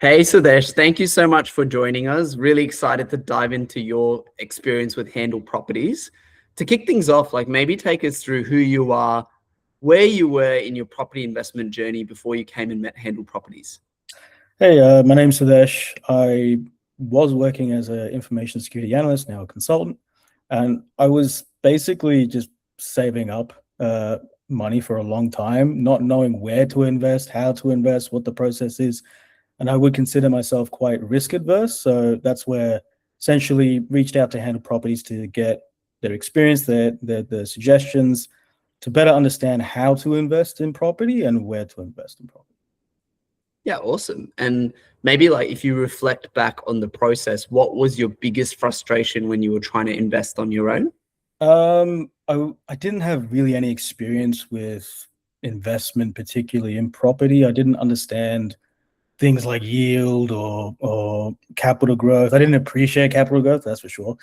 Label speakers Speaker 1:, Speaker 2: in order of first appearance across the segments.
Speaker 1: Hey Sudesh, thank you so much for joining us. Really excited to dive into your experience with Handle Properties. To kick things off, like maybe take us through who you are, where you were in your property investment journey before you came and met Handle Properties.
Speaker 2: Hey, my name's Sudesh. I was working as an information security analyst, now a consultant, and I was basically just saving up money for a long time, not knowing where to invest, how to invest, what the process is, and I would consider myself quite risk adverse. So that's where essentially reached out to Handle Properties to get their experience, their suggestions, to better understand how to invest in property and where to invest in property.
Speaker 1: Yeah, awesome. And maybe like if you reflect back on the process, what was your biggest frustration when you were trying to invest on your own?
Speaker 2: I didn't have really any experience with investment, particularly in property. I didn't understand things like yield or capital growth. I didn't appreciate capital growth, that's for sure.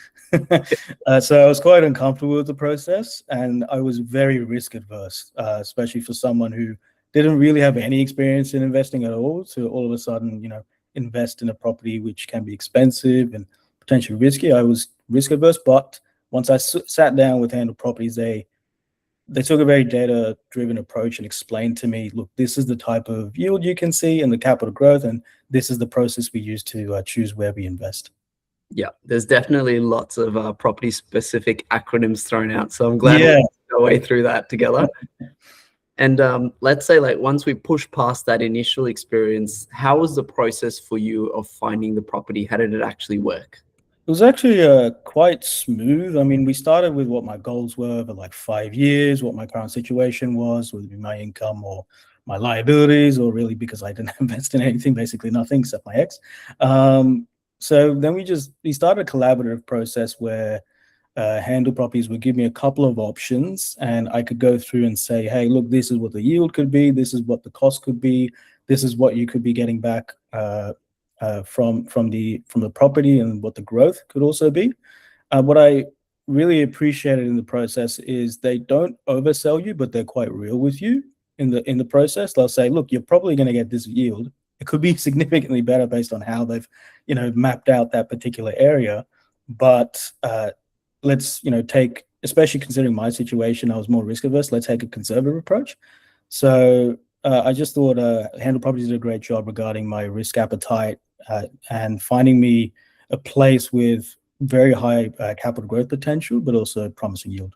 Speaker 2: So I was quite uncomfortable with the process, and I was very risk adverse, especially for someone who didn't really have any experience in investing at all. To all of a sudden, invest in a property which can be expensive and potentially risky. I was risk adverse, but once I sat down with Handle Properties, they took a very data-driven approach and explained to me, look, this is the type of yield you can see and the capital growth, and this is the process we use to choose where we invest.
Speaker 1: Yeah, there's definitely lots of property-specific acronyms thrown out. So I'm glad
Speaker 2: Yeah.
Speaker 1: we go way through that together. And let's say like once we push past that initial experience, how was the process for you of finding the property? How did it actually work?
Speaker 2: It was actually quite smooth. I mean, we started with what my goals were over like 5 years, what my current situation was, whether it be my income or my liabilities, or really because I didn't invest in anything, basically nothing except my ex. So then we started a collaborative process where Handle Properties would give me a couple of options, and I could go through and say, hey, look, this is what the yield could be, this is what the cost could be, this is what you could be getting back from the property, and what the growth could also be. What I really appreciated in the process is they don't oversell you, but they're quite real with you in the process. They'll say, look, you're probably going to get this yield. It could be significantly better based on how they've mapped out that particular area, but let's take, especially considering my situation, I was more risk averse, let's take a conservative approach. So I just thought Handle Properties did a great job regarding my risk appetite and finding me a place with very high capital growth potential, but also promising yield.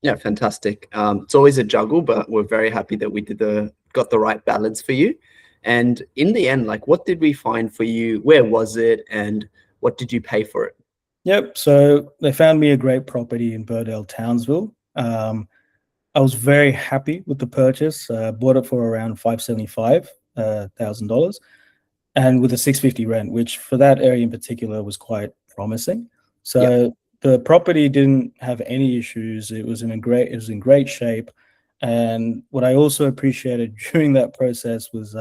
Speaker 1: Yeah, fantastic. It's always a juggle, but we're very happy that we got the right balance for you. And in the end, like what did we find for you? Where was it? And what did you pay for it?
Speaker 2: Yep. So they found me a great property in Burdale, Townsville. I was very happy with the purchase. Bought it for around $575,000, and with a 650 rent, which for that area in particular was quite promising. So
Speaker 1: Yep.
Speaker 2: the property didn't have any issues. It was in great shape. And what I also appreciated during that process was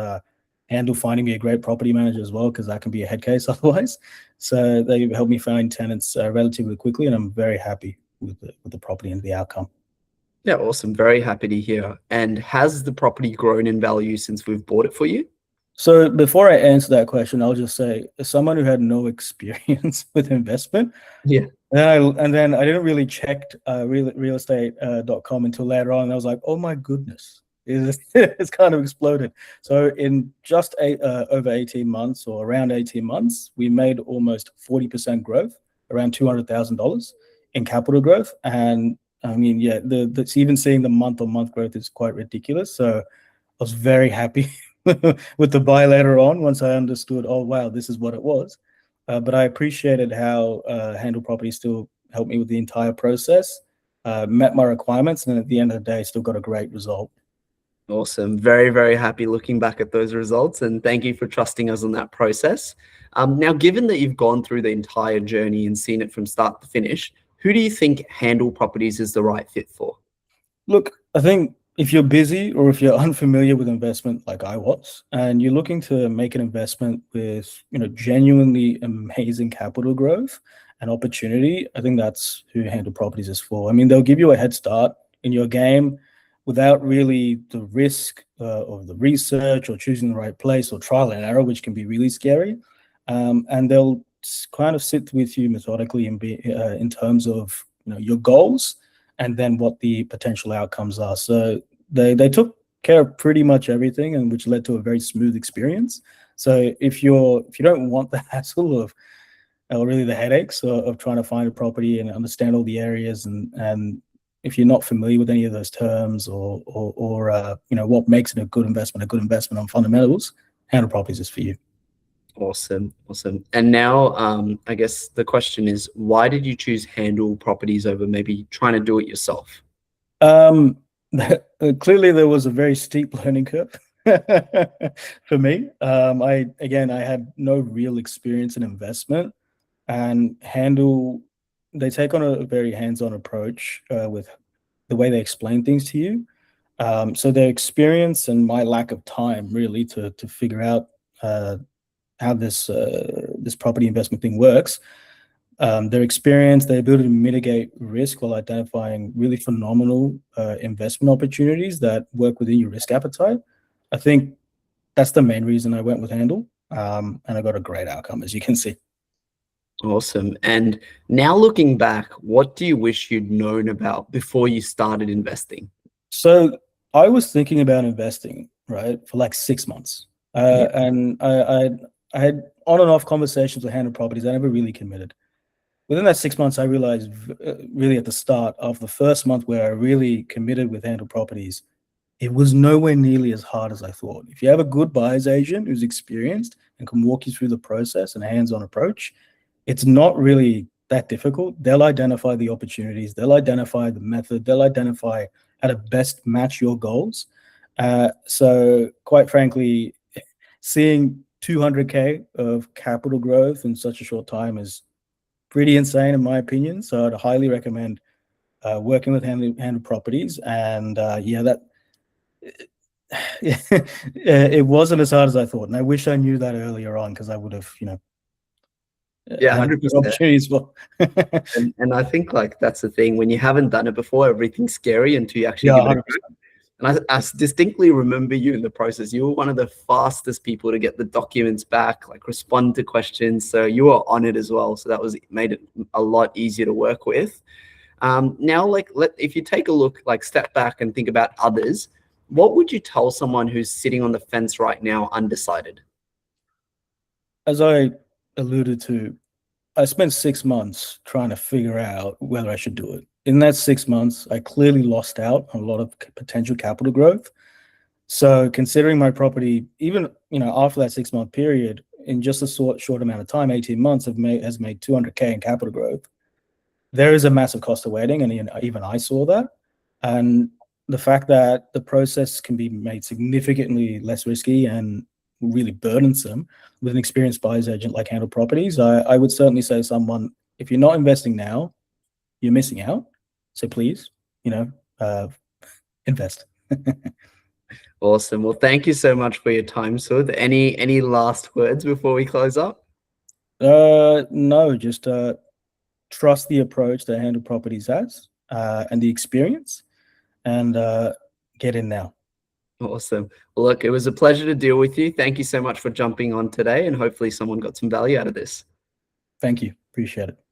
Speaker 2: Handle finding me a great property manager as well, because that can be a head case otherwise. So they helped me find tenants relatively quickly, and I'm very happy with the property and the outcome.
Speaker 1: Yeah, awesome. Very happy to hear. And has the property grown in value since we've bought it for you?
Speaker 2: So before I answer that question, I'll just say, as someone who had no experience with investment,
Speaker 1: Yeah.
Speaker 2: and then I didn't really check realestate.com until later on. And I was like, oh my goodness, it's kind of exploded. So in just over 18 months, or around 18 months, we made almost 40% growth, around $200,000 in capital growth. And I mean, yeah, even seeing the month-on-month growth is quite ridiculous. So I was very happy with the buy later on, once I understood, oh wow, this is what it was. But I appreciated how Handle Property still helped me with the entire process, met my requirements, and at the end of the day, still got a great result.
Speaker 1: Awesome. Very, very happy looking back at those results. And thank you for trusting us on that process. Now, given that you've gone through the entire journey and seen it from start to finish, who do you think Handle Properties is the right fit for?
Speaker 2: Look, I think if you're busy or if you're unfamiliar with investment like I was, and you're looking to make an investment with genuinely amazing capital growth and opportunity, I think that's who Handle Properties is for. I mean, they'll give you a head start in your game without really the risk of the research or choosing the right place or trial and error, which can be really scary. And they'll kind of sit with you methodically and be in terms of your goals and then what the potential outcomes are. So they took care of pretty much everything, and which led to a very smooth experience. So if you don't want the hassle of or really the headaches of trying to find a property and understand all the areas, and if you're not familiar with any of those terms or what makes it a good investment on fundamentals, Handle Properties is for you.
Speaker 1: Awesome. And now, I guess the question is, why did you choose Handle Properties over maybe trying to do it yourself?
Speaker 2: Clearly, there was a very steep learning curve for me. I had no real experience in investment, and Handle, they take on a very hands-on approach with the way they explain things to you. So their experience and my lack of time really to figure out how this property investment thing works. Their experience, their ability to mitigate risk while identifying really phenomenal investment opportunities that work within your risk appetite. I think that's the main reason I went with Handle, and I got a great outcome, as you can see.
Speaker 1: Awesome. And now looking back, what do you wish you'd known about before you started investing?
Speaker 2: So I was thinking about investing, right, for like 6 months. And I had on and off conversations with Handle Properties. I never really committed. Within that 6 months, I realized really at the start of the first month where I really committed with Handle Properties, it was nowhere nearly as hard as I thought. If you have a good buyer's agent who's experienced and can walk you through the process and a hands-on approach, it's not really that difficult. They'll identify the opportunities, they'll identify the method, they'll identify how to best match your goals. So quite frankly, seeing 200K of capital growth in such a short time is pretty insane in my opinion. So I'd highly recommend working with Handle Properties. And it wasn't as hard as I thought. And I wish I knew that earlier on, because I would have,
Speaker 1: yeah, 100%.
Speaker 2: Opportunities.
Speaker 1: And I think like that's the thing, when you haven't done it before, everything's scary until you actually give it a go. And I distinctly remember you in the process. You were one of the fastest people to get the documents back, like respond to questions. So you were on it as well. So that made it a lot easier to work with. Now, if you take a look, step back and think about others, what would you tell someone who's sitting on the fence right now, undecided?
Speaker 2: As I alluded to, I spent 6 months trying to figure out whether I should do it. In that 6 months, I clearly lost out on a lot of potential capital growth. So considering my property, even after that 6 month period, in just a short amount of time, 18 months, has made 200K in capital growth, there is a massive cost of waiting, and even I saw that. And the fact that the process can be made significantly less risky and really burdensome with an experienced buyer's agent like Handle Properties, I would certainly say to someone, if you're not investing now, you're missing out. So please, invest.
Speaker 1: Awesome. Well, thank you so much for your time, Sud. Any last words before we close up?
Speaker 2: No, just trust the approach that Handle Properties has and the experience, and get in now.
Speaker 1: Awesome. Well, look, it was a pleasure to deal with you. Thank you so much for jumping on today, and hopefully someone got some value out of this.
Speaker 2: Thank you. Appreciate it.